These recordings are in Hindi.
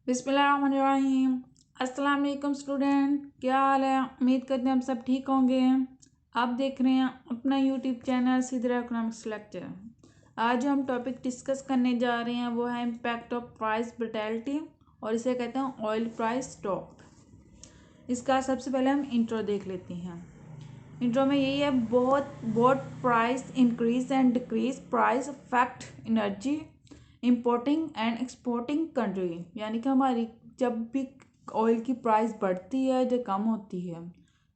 बिस्मिल्लाहिर्रहमानिर्रहीम। अस्सलाम वालेकुम स्टूडेंट, क्या हाल है? उम्मीद करते हैं आप सब ठीक होंगे। आप देख रहे हैं अपना YouTube channel Sidra economics lecture. आज जो हम टॉपिक डिस्कस करने जा रहे हैं वो है इम्पैक्ट ऑफ प्राइस वोलेटिलिटी, और इसे कहते हैं ऑयल प्राइस स्टॉक। इसका सबसे पहले हम इंट्रो देख लेते हैं। इंट्रो में यही है, both price increase and decrease price affect energy importing and exporting country. यानी कि हमारी जब भी ऑयल की प्राइस बढ़ती है या कम होती है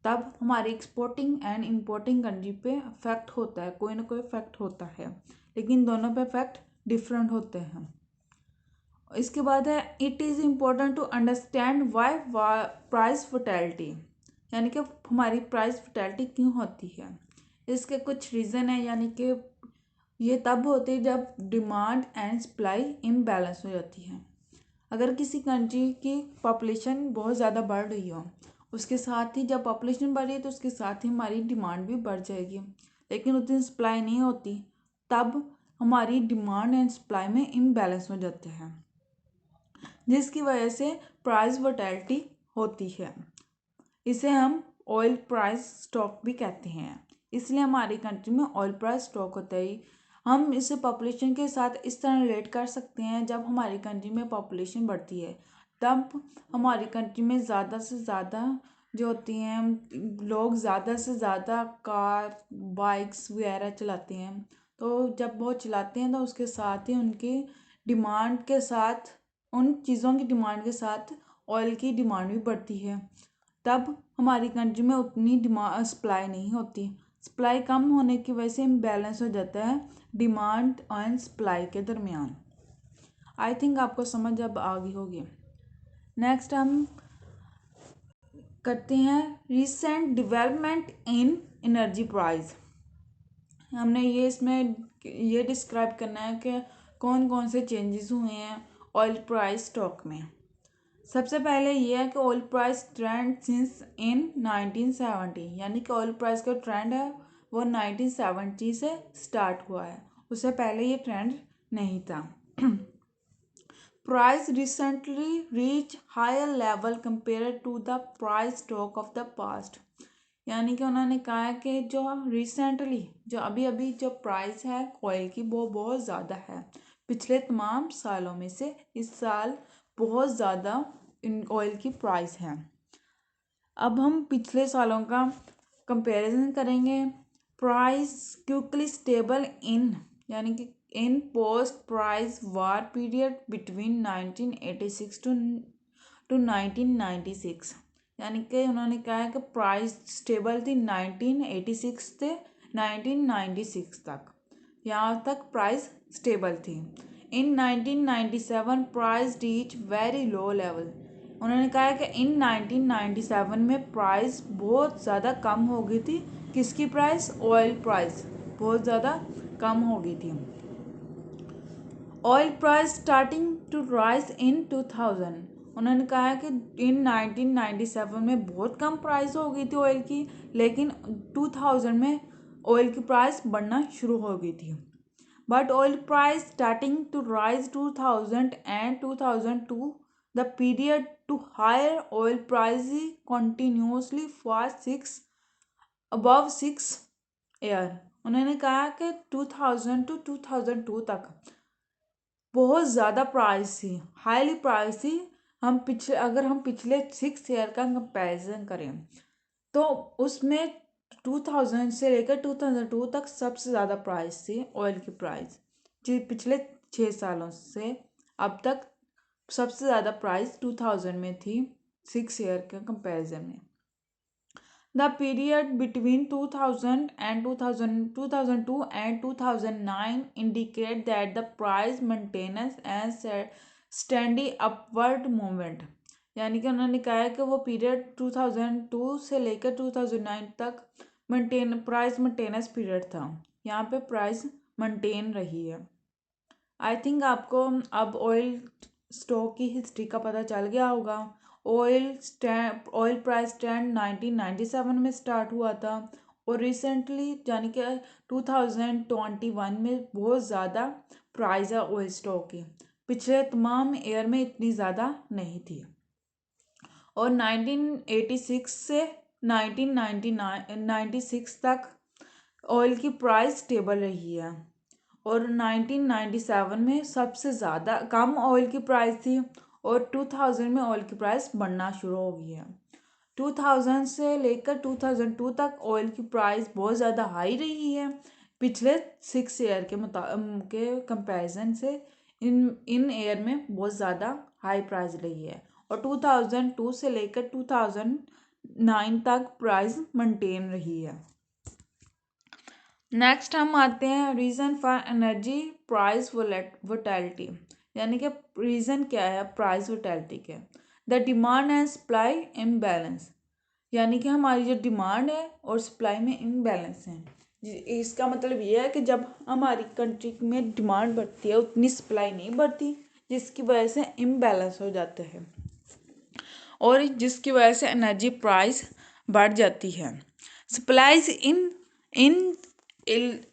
तब हमारी एक्सपोर्टिंग एंड इंपोर्टिंग कंट्री पे अफेक्ट होता है, कोई ना कोई इफेक्ट होता है, लेकिन दोनों पे इफेक्ट डिफरेंट होते हैं। इसके बाद है, it is important to understand why price volatility, यानी कि हमारी प्राइस वोलेटिलिटी क्यों होती है। इसके कुछ रीज़न है, यानी कि ये तब होती है जब डिमांड एंड सप्लाई इम्बैलेंस हो जाती है। अगर किसी कंट्री की पॉपुलेशन बहुत ज़्यादा बढ़ रही हो, उसके साथ ही जब पॉपुलेशन बढ़ रही है तो उसके साथ ही हमारी डिमांड भी बढ़ जाएगी, लेकिन उतनी सप्लाई नहीं होती, तब हमारी डिमांड एंड सप्लाई में इम्बैलेंस हो जाते हैं, जिसकी वजह से प्राइस वोलेटिलिटी होती है। इसे हम ऑयल प्राइस स्टॉक भी कहते हैं। इसलिए हमारी कंट्री में ऑयल प्राइस स्टॉक होता है। हम इसे पॉपुलेशन के साथ इस तरह रिलेट कर सकते हैं, जब हमारी कंट्री में पॉपुलेशन बढ़ती है तब हमारी कंट्री में ज़्यादा से ज़्यादा जो होती हैं लोग ज़्यादा से ज़्यादा कार बाइक्स वगैरह चलाते हैं। तो जब वो चलाते हैं तो उसके साथ ही उनकी डिमांड के साथ, उन चीज़ों की डिमांड के साथ ऑयल की डिमांड भी बढ़ती है। तब हमारी कंट्री में उतनी डिमांड सप्लाई नहीं होती। सप्लाई कम होने की वजह से इम्बैलेंस हो जाता है डिमांड एंड सप्लाई के दरमियान। आई थिंक आपको समझ अब आ गई होगी। नेक्स्ट हम करते हैं recent development in energy price. हमने इसमें ये डिस्क्राइब करना है कि कौन कौन से चेंजेस हुए हैं ऑयल प्राइस स्टॉक में। सबसे पहले ये है कि oil price trend since in 1970, यानी कि ऑयल प्राइस का ट्रेंड है वो 1970 से स्टार्ट हुआ है, उससे पहले ये ट्रेंड नहीं था। Price recently reach higher level compare to the price stock of the past, यानी कि उन्होंने कहा है कि जो रिसेंटली जो अभी अभी जो प्राइस है ऑयल की वो बहुत ज़्यादा है पिछले तमाम सालों में से। इस साल बहुत ज़्यादा ऑयल की प्राइस है। अब हम पिछले सालों का कंपैरिजन करेंगे। प्राइस क्विकली स्टेबल इन, यानी कि in post price war period between 1986 to 1996, यानी कि उन्होंने कहा है कि प्राइस स्टेबल थी 1986 से 1996 तक, यहाँ तक प्राइस स्टेबल थी। इन 1997 price reach very low level, उन्होंने कहा है कि इन 1997 में प्राइस बहुत ज़्यादा कम हो गई थी। किसकी प्राइस? ऑयल प्राइस बहुत ज़्यादा कम हो गई थी। Oil price starting to rise in 2000, उन्होंने कहा है कि इन 1997 में बहुत कम प्राइस हो गई थी ऑयल की, लेकिन 2000 में ऑयल की प्राइस बढ़ना शुरू हो गई थी। But oil price starting to rise 2000 and 2002, the period to higher oil price continuously for above 6 year. उन्होंने कहा कि 2000 टू 2002 तक बहुत ज़्यादा प्राइस थी, हाईली प्राइस थी। अगर हम पिछले 6 ईयर का कंपैरिजन करें तो उसमें 2000 से लेकर 2002 तक सबसे ज़्यादा प्राइस थी ऑयल की प्राइस, जो पिछले 6 सालों से अब तक सबसे ज़्यादा प्राइस 2000 में थी 6 ईयर के कंपैरिजन में। The period between 2000 and 2002 and 2009 indicate that the price maintenance and steady upward movement, यानी कि उन्होंने कहा है कि वो पीरियड 2002 से लेकर 2009 तक प्राइस मेंटेनेंस पीरियड था, यहाँ पे प्राइस मेंटेन रही है। आई थिंक आपको अब ऑयल स्टॉक की हिस्ट्री का पता चल गया होगा। ऑयल प्राइस ट्रेंड 1997 में स्टार्ट हुआ था और रिसेंटली यानी कि 2021 में बहुत ज़्यादा प्राइस है ऑयल स्टॉक की। पिछले तमाम ईयर में इतनी ज़्यादा नहीं थी। और 1986 से 1996 तक ऑयल की प्राइस स्टेबल रही है। और 1997 में सबसे ज़्यादा कम ऑयल की प्राइस थी और 2000 में ऑयल की प्राइस बढ़ना शुरू हो गई है। 2000 से लेकर 2002 तक ऑयल की प्राइस बहुत ज़्यादा हाई रही है पिछले 6 ईयर के कंपैरिजन से। इन ईयर में बहुत ज़्यादा हाई प्राइस रही है। और 2002 से लेकर 2009 तक प्राइस मेंटेन रही है। नेक्स्ट हम आते हैं reason for energy price volatility, यानी कि रीज़न क्या है प्राइस वोलेटिलिटी के। The demand and supply imbalance, यानी कि हमारी जो डिमांड है और सप्लाई में इम्बैलेंस है। इसका मतलब ये है कि जब हमारी कंट्री में डिमांड बढ़ती है उतनी सप्लाई नहीं बढ़ती, जिसकी वजह से इम्बैलेंस हो जाते हैं और जिसकी वजह से एनर्जी प्राइस बढ़ जाती है। Supplies in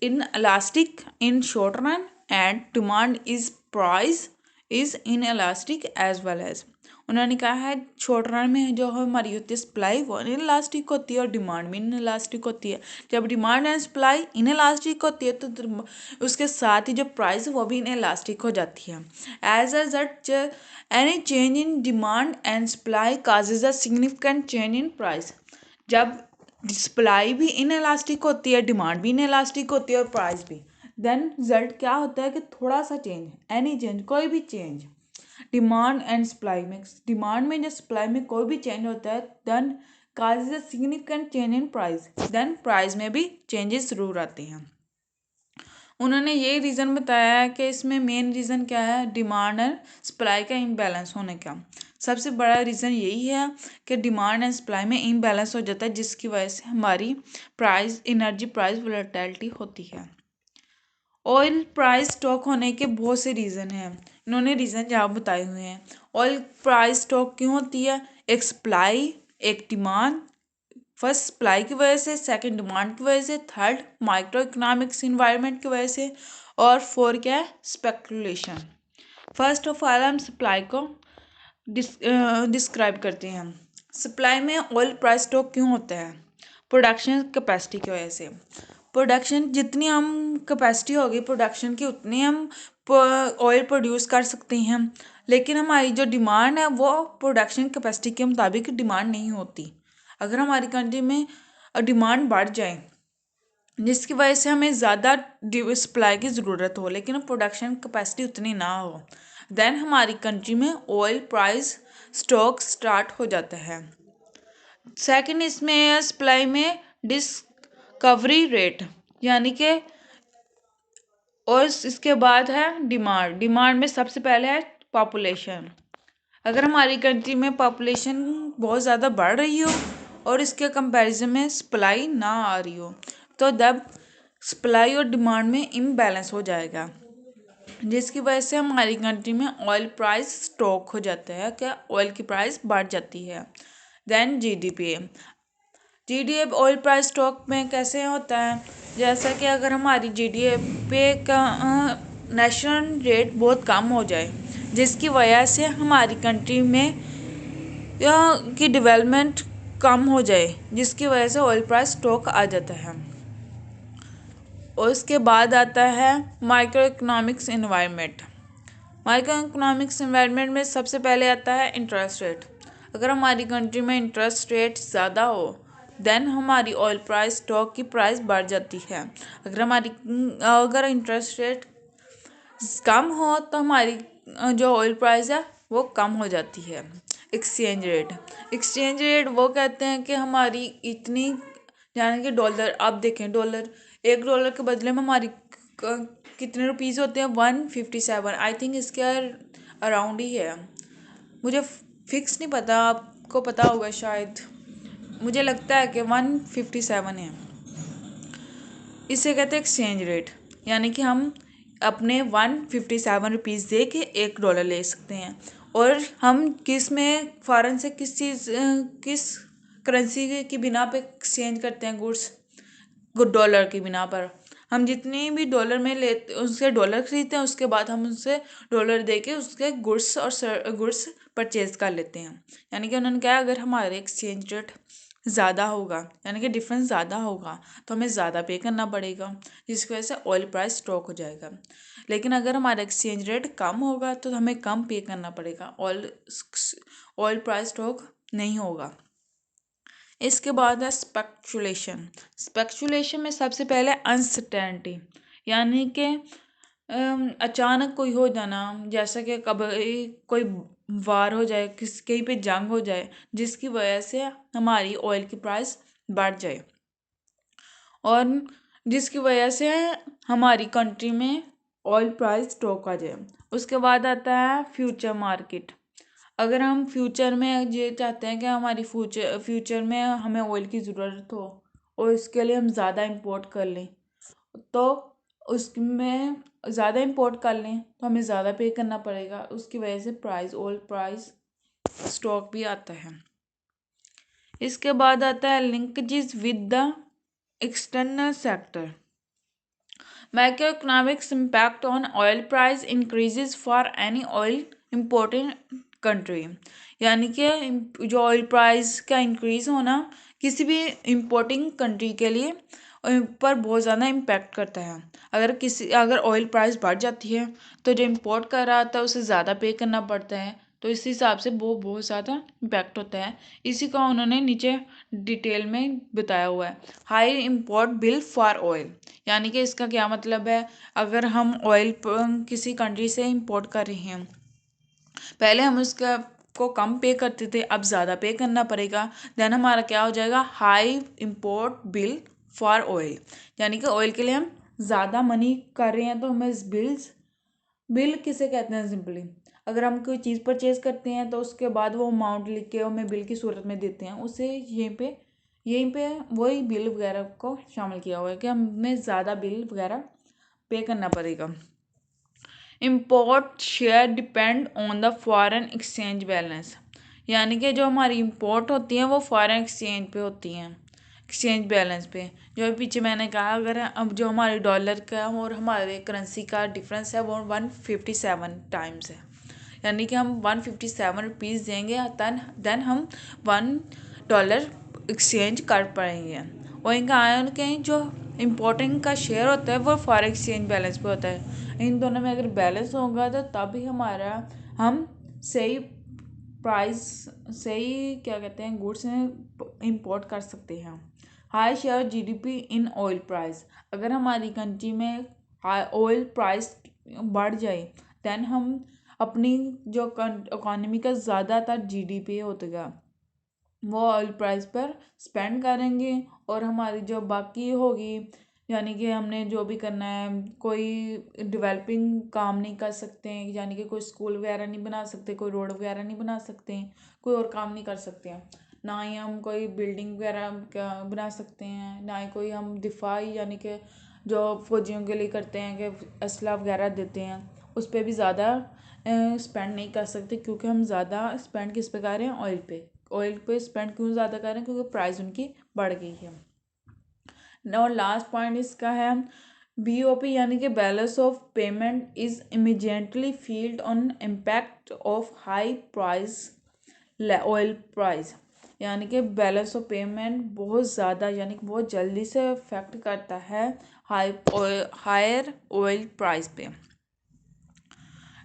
inelastic in short run and demand is price is inelastic as well as। उन्होंने कहा है शॉर्ट रन में जो हमारी होती है सप्लाई वो इनइलास्टिक होती है और डिमांड भी इनइलास्टिक होती है। जब डिमांड एंड सप्लाई इनइलास्टिक होती है तो उसके साथ ही जो प्राइस है वो भी इनइलास्टिक हो जाती है। As a result any change in demand and supply causes a significant change in price. जब सप्लाई भी इनइलास्टिक होती है, डिमांड भी इनइलास्टिक होती है और प्राइस भी, देन रिजल्ट क्या होता है कि थोड़ा सा चेंज, एनी चेंज, कोई भी चेंज डिमांड एंड सप्लाई में, डिमांड में या सप्लाई में कोई भी चेंज होता है then causes a significant change in price, then price में भी चेंजेस जरूर आते हैं। उन्होंने ये रीज़न बताया है कि इसमें मेन रीज़न क्या है डिमांड एंड सप्लाई का इम्बैलेंस होने का। सबसे बड़ा रीज़न यही है कि डिमांड एंड सप्लाई में इम्बैलेंस हो जाता है, जिसकी वजह से हमारी प्राइस एनर्जी प्राइस वोलेटिलिटी होती है। ऑयल प्राइस स्टॉक होने के बहुत से रीज़न हैं, इन्होंने रीज़न यहाँ बताए हुए हैं। ऑयल प्राइस स्टॉक क्यों होती है? एक सप्लाई, एक डिमांड, फर्स्ट सप्लाई की वजह से, सेकंड डिमांड की वजह से, थर्ड माइक्रो इकोनॉमिक्स इन्वायरमेंट की वजह से और फोर क्या है स्पेकुलेशन। फर्स्ट ऑफ ऑल हम सप्लाई को डिस्क्राइब करते हैं। सप्लाई में ऑयल प्राइस स्टॉक क्यों होता है? प्रोडक्शन कैपेसिटी की वजह से। प्रोडक्शन जितनी हम कैपेसिटी होगी प्रोडक्शन की उतनी हम ऑयल प्रोड्यूस कर सकते हैं, लेकिन हमारी जो डिमांड है वो प्रोडक्शन कैपेसिटी के मुताबिक डिमांड नहीं होती। अगर हमारी कंट्री में डिमांड बढ़ जाए जिसकी वजह से हमें ज़्यादा सप्लाई की ज़रूरत हो लेकिन प्रोडक्शन कैपेसिटी उतनी ना हो, देन हमारी कंट्री में ऑयल प्राइस स्टॉक स्टार्ट हो जाता है। सेकंड इसमें है सप्लाई में डिस्कवरी रेट, यानी कि, और इसके बाद है डिमांड। डिमांड में सबसे पहले है पॉपुलेशन। अगर हमारी कंट्री में पॉपुलेशन बहुत ज़्यादा बढ़ रही हो और इसके कंपैरिजन में सप्लाई ना आ रही हो तो तब सप्लाई और डिमांड में इम्बैलेंस हो जाएगा, जिसकी वजह से हमारी कंट्री में ऑयल प्राइस स्टॉक हो जाता है, क्या ऑयल की प्राइस बढ़ जाती है। Then GDP oil price stock में कैसे होता है? जैसा कि अगर हमारी जीडीपी का नेशनल रेट बहुत कम हो जाए जिसकी वजह से हमारी कंट्री में की डेवलपमेंट कम हो जाए, जिसकी वजह से ऑयल प्राइस स्टॉक आ जाता है। और उसके बाद आता है micro economics environment. Micro economics environment में सबसे पहले आता है इंटरेस्ट रेट। अगर हमारी कंट्री में इंटरेस्ट रेट ज़्यादा हो देन हमारी ऑयल प्राइस स्टॉक की प्राइस बढ़ जाती है। अगर इंटरेस्ट रेट कम हो तो हमारी जो ऑयल प्राइस है वो कम हो जाती है। एक्सचेंज रेट वो कहते हैं कि हमारी इतनी, यानी कि डॉलर, आप देखें डॉलर, $1 के बदले में हमारी कितने रुपीज़ होते हैं? 157, आई थिंक इसके अराउंड ही है, मुझे फिक्स नहीं पता, आपको पता होगा शायद, मुझे लगता है कि 157 है। इसे कहते हैं एक्सचेंज रेट, यानी कि हम अपने 157 रुपीज़ दे के $1 ले सकते हैं। और हम किस में फॉरेन से किस करेंसी की बिना पे एक्सचेंज करते हैं गुड्स डॉलर की बिना पर? हम जितनी भी डॉलर में लेते उसके डॉलर खरीदते हैं, उसके बाद हम उनसे डॉलर दे के उसके गुड्स और गुड्स परचेज कर लेते हैं। यानी कि उन्होंने कहा अगर हमारे एक्सचेंज रेट ज़्यादा होगा, यानी कि डिफरेंस ज़्यादा होगा, तो हमें ज़्यादा पे करना पड़ेगा, जिसकी वजह से ऑयल प्राइस स्टॉक हो जाएगा। लेकिन अगर हमारा एक्सचेंज रेट कम होगा तो हमें कम पे करना पड़ेगा, ऑयल प्राइस स्टॉक नहीं होगा। इसके बाद है स्पेक्युलेशन। स्पेक्युलेशन में सबसे पहले अनसर्टेनिटी, यानी कि अचानक कोई हो जाना, जैसा कि कभी कोई वार हो जाए, कहीं पे जंग हो जाए, जिसकी वजह से हमारी ऑयल की प्राइस बढ़ जाए और जिसकी वजह से हमारी कंट्री में ऑयल प्राइस स्टॉक आ जाए। उसके बाद आता है फ्यूचर मार्केट। अगर हम फ्यूचर में ये चाहते हैं कि हमारी फ्यूचर में हमें ऑयल की ज़रूरत हो और इसके लिए हम ज़्यादा इंपोर्ट कर लें, तो उसमें ज़्यादा इंपोर्ट कर लें तो हमें ज़्यादा पे करना पड़ेगा, उसकी वजह से ऑयल प्राइस स्टॉक भी आता है। इसके बाद आता है linkages with the external sector. Macroeconomics impact on oil price increases for any oil importing country। यानी कि जो ऑयल प्राइस का इंक्रीज होना किसी भी इंपोर्टिंग कंट्री के लिए पर बहुत ज़्यादा इम्पैक्ट करता है। अगर ऑयल प्राइस बढ़ जाती है तो जो इंपोर्ट कर रहा था उसे ज़्यादा पे करना पड़ता है, तो इस हिसाब से वो बहुत ज़्यादा इम्पैक्ट होता है। इसी का उन्होंने नीचे डिटेल में बताया हुआ है। High import bill for oil, यानी कि इसका क्या मतलब है, अगर हम ऑयल किसी कंट्री से इंपोर्ट कर रहे हैं, पहले हम उसका को कम पे करते थे, अब ज़्यादा पे करना पड़ेगा, देन हमारा क्या हो जाएगा, high import bill for oil. यानी कि ऑयल के लिए हम ज़्यादा मनी कर रहे हैं तो हमें बिल किसे कहते हैं सिंपली, अगर हम कोई चीज़ परचेज करते हैं तो उसके बाद वो अमाउंट लिख के हमें बिल की सूरत में देते हैं, उसे यहीं पे वही बिल वगैरह को शामिल किया हुआ है कि हमें ज़्यादा बिल वगैरह पे करना पड़ेगा। Import share depend on the foreign exchange balance, यानी कि जो हमारी इम्पोर्ट होती हैं वो फॉरेन एक्सचेंज पे होती हैं, एक्सचेंज बैलेंस पे। जो पीछे मैंने कहा, अगर अब जो हमारे डॉलर का और हमारे करेंसी का डिफरेंस है वो 157 टाइम्स है, यानी कि हम 157 रुपीज़ देंगे देन हम $1 एक्सचेंज कर पाएंगे। और इनका आयन कहीं जो इम्पोर्टिंग का शेयर होता है वो फॉरेन एक्सचेंज बैलेंस पे होता है। इन दोनों में अगर बैलेंस होगा तो तभी हम सही प्राइस, सही क्या कहते हैं, गुड्स इंपोर्ट कर सकते हैं। High share GDP in oil price, अगर हमारी कंट्री में ऑयल प्राइस बढ़ जाए देन हम अपनी जो इकोनॉमी का ज़्यादातर जीडीपी होगा वो ऑयल प्राइस पर स्पेंड करेंगे, और हमारी जो बाकी होगी, यानी कि हमने जो भी करना है, कोई डेवलपिंग काम नहीं कर सकते हैं, यानी कि कोई स्कूल वगैरह नहीं बना सकते, कोई रोड वगैरह नहीं बना सकते हैं, कोई और काम नहीं कर सकते हैं, ना ही हम कोई बिल्डिंग वगैरह बना सकते हैं, ना ही कोई हम दिफाई यानी कि जो फौजियों के लिए करते हैं कि असला वगैरह देते हैं, उस पर भी ज़्यादा स्पेंड नहीं कर सकते, क्योंकि हम ज़्यादा स्पेंड किस पे कर रहे हैं, ऑयल पे स्पेंड क्यों ज़्यादा कर रहे हैं, क्योंकि प्राइस उनकी बढ़ गई है। और लास्ट पॉइंट इसका है बीओपी, यानी कि balance of payment is immediately field on impact of high price oil price, यानी कि बैलेंस ऑफ पेमेंट बहुत ज़्यादा यानी कि बहुत जल्दी से इफेक्ट करता है हायर ऑयल प्राइस पे।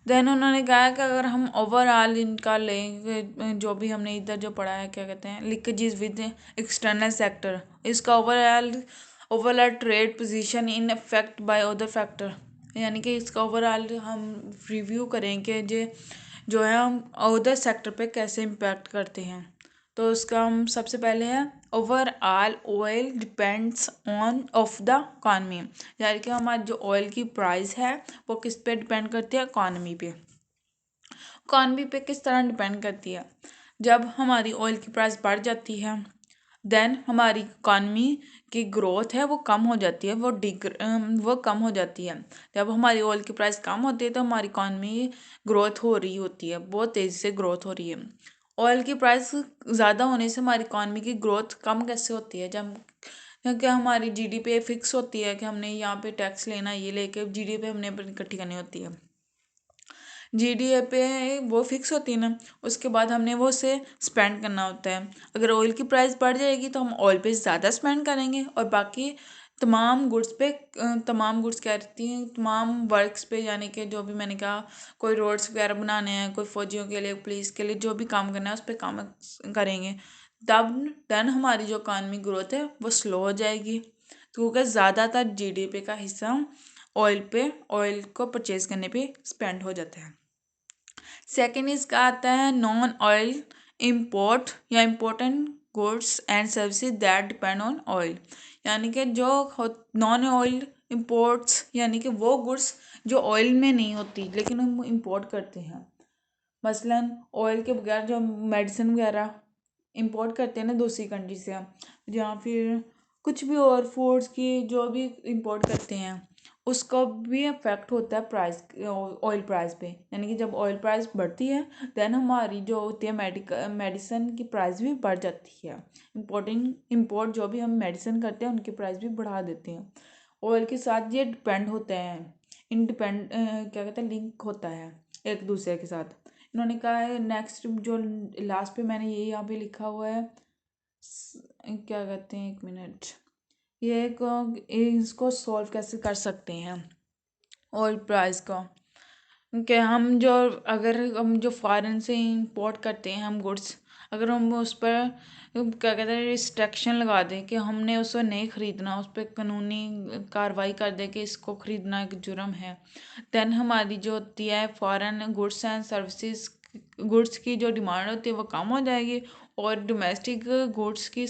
देन उन्होंने कहा कि अगर हम ओवरऑल इनका लें, जो भी हमने इधर जो पढ़ा है, क्या कहते हैं, लीकेजेस विद एक्सटर्नल सेक्टर, इसका overall trade position in affect by other factor, यानी कि इसका ओवरऑल हम रिव्यू करेंगे जो है हम अदर सेक्टर पे कैसे इम्पैक्ट करते हैं। तो उसका हम सबसे पहले है overall oil depends on off the economy, यानी कि हमारी जो ऑयल की प्राइस है वो किस पे डिपेंड करती है, इकॉनमी पे। इकॉनमी पे किस तरह डिपेंड करती है, जब हमारी ऑयल की प्राइस बढ़ जाती है देन हमारी इकॉनमी की ग्रोथ है वो कम हो जाती है, वो कम हो जाती है। जब हमारी ऑयल की प्राइस कम होती है तो हमारी इकॉनमी ग्रोथ हो रही होती है, बहुत तेज़ी से ग्रोथ हो रही है। ऑयल की प्राइस ज़्यादा होने से हमारी इकॉनमी की ग्रोथ कम कैसे होती है, जब क्योंकि हमारी जीडीपी फिक्स होती है कि हमने यहाँ पे टैक्स लेना, ये लेके जीडीपी हमने इकट्ठी करनी होती है। जीडीपी वो फिक्स होती है ना, उसके बाद हमने वो उसे स्पेंड करना होता है। अगर ऑयल की प्राइस बढ़ जाएगी तो हम ऑयल पे ज़्यादा स्पेंड करेंगे, और बाकी तमाम गुड्स पे, तमाम गुड्स क्या रहती हैं, तमाम वर्क्स पे, यानी कि जो भी मैंने कहा, कोई रोड्स वगैरह बनाने हैं, कोई फौजियों के लिए, पुलिस के लिए, जो भी काम करना है उस पर काम करेंगे। तब देन हमारी जो इकॉनमी ग्रोथ है वो स्लो हो जाएगी, क्योंकि ज़्यादातर जीडीपी का हिस्सा ऑयल को परचेज करने पे स्पेंड हो जाता है। सेकेंड इसका आता है नॉन ऑयल इम्पोर्ट या important goods and services that depend on oil, यानी कि जो नॉन ऑयल इम्पोर्ट्स, यानी कि वो गुड्स जो ऑयल में नहीं होती लेकिन हम इम्पोर्ट करते हैं। मसलन ऑयल के बगैर जो मेडिसिन वगैरह इंपोर्ट करते हैं ना दूसरी कंट्री से, या फिर कुछ भी और फूड्स की जो भी इंपोर्ट करते हैं, उसका भी इफेक्ट होता है प्राइस, ऑयल प्राइस पे। यानी कि जब ऑयल प्राइस बढ़ती है देन हमारी जो होती है मेडिसिन की प्राइस भी बढ़ जाती है। इंपोर्ट जो भी हम मेडिसिन करते हैं उनकी प्राइस भी बढ़ा देते हैं। ऑयल के साथ ये डिपेंड होते हैं, क्या कहते हैं, लिंक होता है एक दूसरे के साथ। इन्होंने कहा है नेक्स्ट, जो लास्ट पे मैंने ये यहाँ पे लिखा हुआ है, क्या कहते हैं, एक मिनट, ये इसको सॉल्व कैसे कर सकते हैं ऑयल प्राइस का। कि अगर हम जो फॉरेन से इंपोर्ट करते हैं हम गुड्स, अगर हम उस पर क्या कहते हैं रिस्ट्रिक्शन लगा दें कि हमने उसको नहीं ख़रीदना, उस पर कानूनी कार्रवाई कर दे कि इसको ख़रीदना एक जुर्म है, देन हमारी जो होती है foreign goods and services goods की जो डिमांड होती है वो कम हो जाएगी, और डोमेस्टिक गुड्स की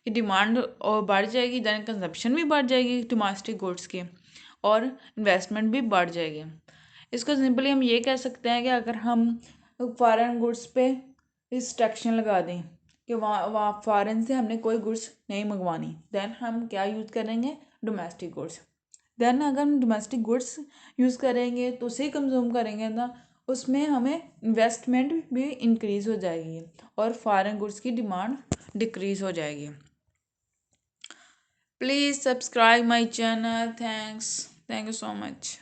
डिमांड और बढ़ जाएगी, देन कंजप्शन भी बढ़ जाएगी डोमेस्टिक गुड्स की, और इन्वेस्टमेंट भी बढ़ जाएगी। इसको सिंपली हम ये कह सकते हैं कि अगर हम फॉरेन गुड्स पे रिस्ट्रिक्शन लगा दें कि वहाँ फॉरेन से हमने कोई गुड्स नहीं मंगवानी, देन हम क्या यूज़ करेंगे, डोमेस्टिक गुड्स। देन अगर हम डोमेस्टिक गुड्स यूज़ करेंगे तो उसे कंज्यूम करेंगे ना, उसमें हमें इन्वेस्टमेंट भी इंक्रीज़ हो जाएगी और फॉरेन गुड्स की डिमांड डिक्रीज़ हो जाएगी। Please subscribe my channel. Thank you so much.